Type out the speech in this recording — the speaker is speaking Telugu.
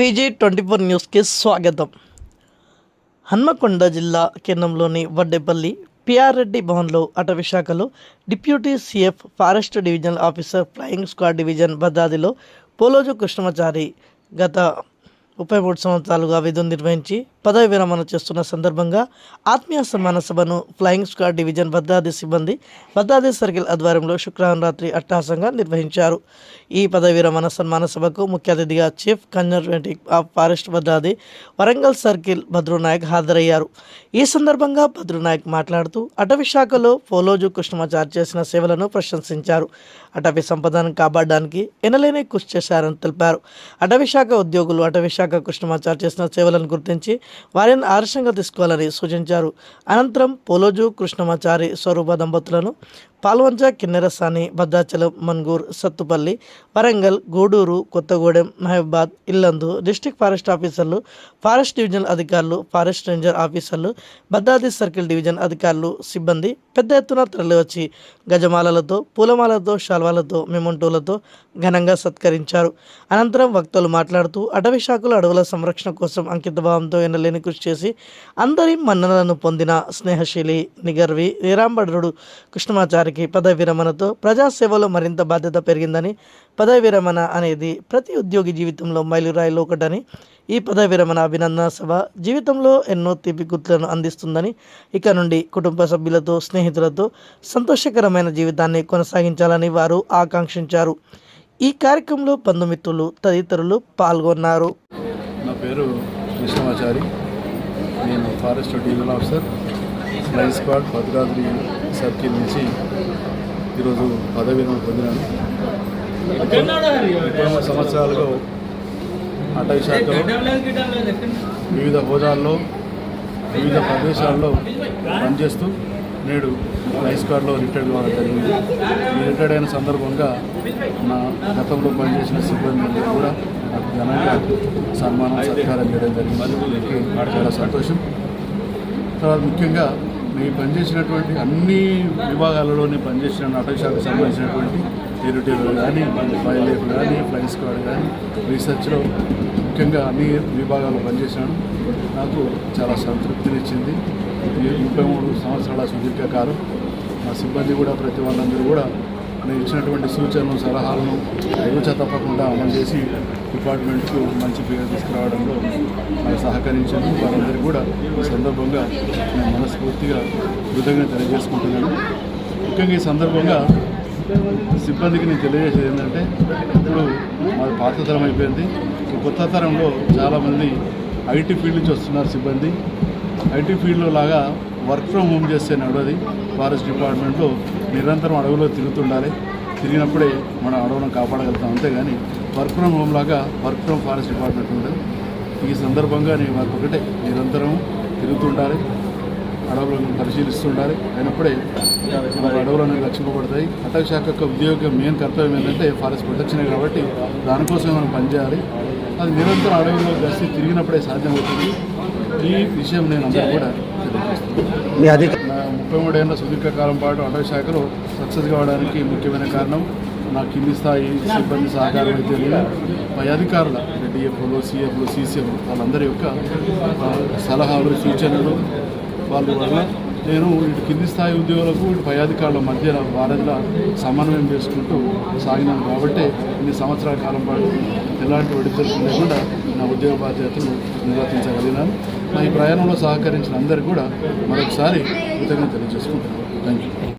VG24 న్యూస్కి స్వాగతం. హన్మకొండ జిల్లా కేంద్రంలోని వడ్డేపల్లి పిఆర్ రెడ్డి భవన్లో అటవీ శాఖలో deputy CF forest divisional officer flying squad division భద్రాద్రిలో పోలోజు కృష్ణమాచారి గత 33 సంవత్సరాలుగా విధులు నిర్వహించి పదవి విరమణ చేస్తున్న సందర్భంగా ఆత్మీయ సన్మాన సభను ఫ్లయింగ్ స్క్వాడ్ డివిజన్ భద్రాద్రి సిబ్బంది భద్రాద్రి సర్కిల్ ఆధ్వర్యంలో శుక్రవారం రాత్రి అట్టహాసంగా నిర్వహించారు. ఈ పదవి విరమణ సన్మాన సభకు ముఖ్య అతిథిగా chief conservative of forest Bhadradri Warangal circle Bhadrunayak హాజరయ్యారు. ఈ సందర్భంగా భద్రునాయక్ మాట్లాడుతూ అటవీ శాఖలో పోలోజు కృష్ణమాచారి చేసిన సేవలను ప్రశంసించారు. అటవీ సంపదను కాపాడడానికి ఎనలేని కృషి చేశారని తెలిపారు. అటవీ శాఖ ఉద్యోగులు అటవీ శాఖ కృష్ణమాచారి చేసిన సేవలను గుర్తించి వారిని ఆదర్శంగా తీసుకోవాలని సూచించారు. అనంతరం పోలోజు కృష్ణమాచారి స్వరూప దంపతులను పాల్వంచ, కిన్నెరసాని, భద్రాచలం, మన్గూర్, సత్తుపల్లి, వరంగల్, గూడూరు, కొత్తగూడెం, మహబూబాద్, ఇల్లందు డిస్ట్రిక్ట్ ఫారెస్ట్ ఆఫీసర్లు, ఫారెస్ట్ డివిజన్ అధికారులు, ఫారెస్ట్ రేంజర్ ఆఫీసర్లు, భద్రాద్రి సర్కిల్ డివిజన్ అధికారులు, సిబ్బంది పెద్ద ఎత్తున తరలివచ్చి గజమాలలతో, పూలమాలతో, శాల్వాలతో, మెమంటోలతో ఘనంగా సత్కరించారు. అనంతరం వక్తలు మాట్లాడుతూ అటవీ శాఖలో అడవుల సంరక్షణ కోసం అంకితభావంతో ఎనలేని కృషి చేసి అందరి మన్ననలను పొందిన స్నేహశీలి, నిగర్వి, నిరాంబరుడు కృష్ణమాచారి పదవి విరమణతో ప్రజాసేవలో మరింత బాధ్యత పెరిగిందని, పదవి విరమణ అనేది ప్రతి ఉద్యోగి జీవితంలో మైలురాయిలో ఒకటని, ఈ పదవి విరమణ అభినందన సభ జీవితంలో ఎన్నో తీపి గుర్తులను అందిస్తుందని, ఇక నుండి కుటుంబ సభ్యులతో, స్నేహితులతో సంతోషకరమైన జీవితాన్ని కొనసాగించాలని వారు ఆకాంక్షించారు. ఈ కార్యక్రమంలో బంధుమిత్రులు తదితరులు పాల్గొన్నారు. నా పేరు కృష్ణమాచారి. నేను forest divisional officer flying squad Bhadradri circle నుంచి ఈరోజు పదవి విరమణ పొందినాను. 23 సంవత్సరాలుగా అటవీ శాఖలో వివిధ హోదాల్లో వివిధ ప్రదేశాల్లో పనిచేస్తూ నేడు ఫ్లయింగ్ స్క్వాడ్లో రిటైర్డ్ కావడం జరిగింది. ఈ రిటైర్డ్ అయిన సందర్భంగా నా గతంలో పనిచేసిన సిబ్బంది కూడా నాకు ఘనంగా సత్కారం చేయడం జరిగింది. చాలా సంతోషం. తర్వాత ముఖ్యంగా నేను పనిచేసినటువంటి అన్ని విభాగాలలోనే పనిచేసిన అటవీ శాఖకు సంబంధించినటువంటి టెరిటరీలు కానీ, వైల్డ్ లైఫ్ కానీ, ఫ్లయింగ్ స్క్వాడ్ కానీ, రీసెర్చ్లో ముఖ్యంగా అన్ని విభాగాల్లో పనిచేసినాను. నాకు చాలా సంతృప్తినిచ్చింది. 33 సంవత్సరాల సుదీర్ఘకాలం. మా సిబ్బంది కూడా ప్రతి వాళ్ళందరూ కూడా నేను ఇచ్చినటువంటి సూచనలు, సలహాలను ఎగుచ తప్పకుండా అమలు చేసి డిపార్ట్మెంట్కు మంచి పేరు తీసుకురావడంలో నాకు సహకరించాను. వారందరికీ కూడా ఈ సందర్భంగా నేను మనస్ఫూర్తిగా కృతజ్ఞత తెలియజేసుకుంటున్నాను. ముఖ్యంగా ఈ సందర్భంగా సిబ్బందికి నేను తెలియజేసేది ఏంటంటే, ఇప్పుడు మాది పాత తరం అయిపోయింది. కొత్త తరంలో చాలామంది ఐటీ ఫీల్డ్ నుంచి వస్తున్నారు సిబ్బంది. ఐటీ ఫీల్డ్లో లాగా వర్క్ ఫ్రమ్ హోమ్ చేస్తే నడవది. ఫారెస్ట్ డిపార్ట్మెంట్లో నిరంతరం అడవులో తిరుగుతుండాలి. తిరిగినప్పుడే మనం అడవులను కాపాడగలుగుతాం. అంతేగాని వర్క్ ఫ్రమ్ హోమ్ లాగా వర్క్ ఫ్రమ్ ఫారెస్ట్ డిపార్ట్మెంట్ ఉంటుంది. ఈ సందర్భంగా నేను వారికి ఒకటే, నిరంతరం తిరుగుతుండాలి, అడవులను పరిశీలిస్తుండాలి. అయినప్పుడే మన అడవులను రక్షింపబడతాయి. అటవీ శాఖ యొక్క ఉద్యోగం మెయిన్ కర్తవ్యం ఏంటంటే ఫారెస్ట్ ప్రొటెక్షన్ కాబట్టి దానికోసమే మనం పనిచేయాలి. అది నిరంతరం అడవుల్లో గస్తీ తిరిగినప్పుడే సాధ్యమవుతుంది. ఈ విషయం నేను అందరూ కూడా తెలియజేస్తున్నాను. 33 ఏళ్ళ సుదీర్ఘకాలం పాటు అటవీ శాఖలో సక్సెస్ కావడానికి ముఖ్యమైన కారణం నా కింది స్థాయి సిబ్బంది సహకారం అయితే లేదు. పై అధికారుల డిఎఫ్ఓలు, సిఎఫ్లు, సిసిఎఫ్లు వాళ్ళందరి యొక్క సలహాలు, సూచనలు వాళ్ళ వల్ల నేను ఇటు కింది స్థాయి ఉద్యోగులకు ఇటు పై అధికారుల మధ్య వారిలా సమన్వయం చేసుకుంటూ సాగినాను. కాబట్టి ఇన్ని సంవత్సరాల కాలం పాటు ఎలాంటి ఒడిదుడుకు లేకుండా నా ఉద్యోగ బాధ్యతలు నిర్వర్తించగలిగినాను. నా ఈ ప్రయాణంలో సహకరించిన అందరికీ కూడా మరొకసారి కృతజ్ఞతలు తెలియజేసుకుంటున్నాను. Thank you.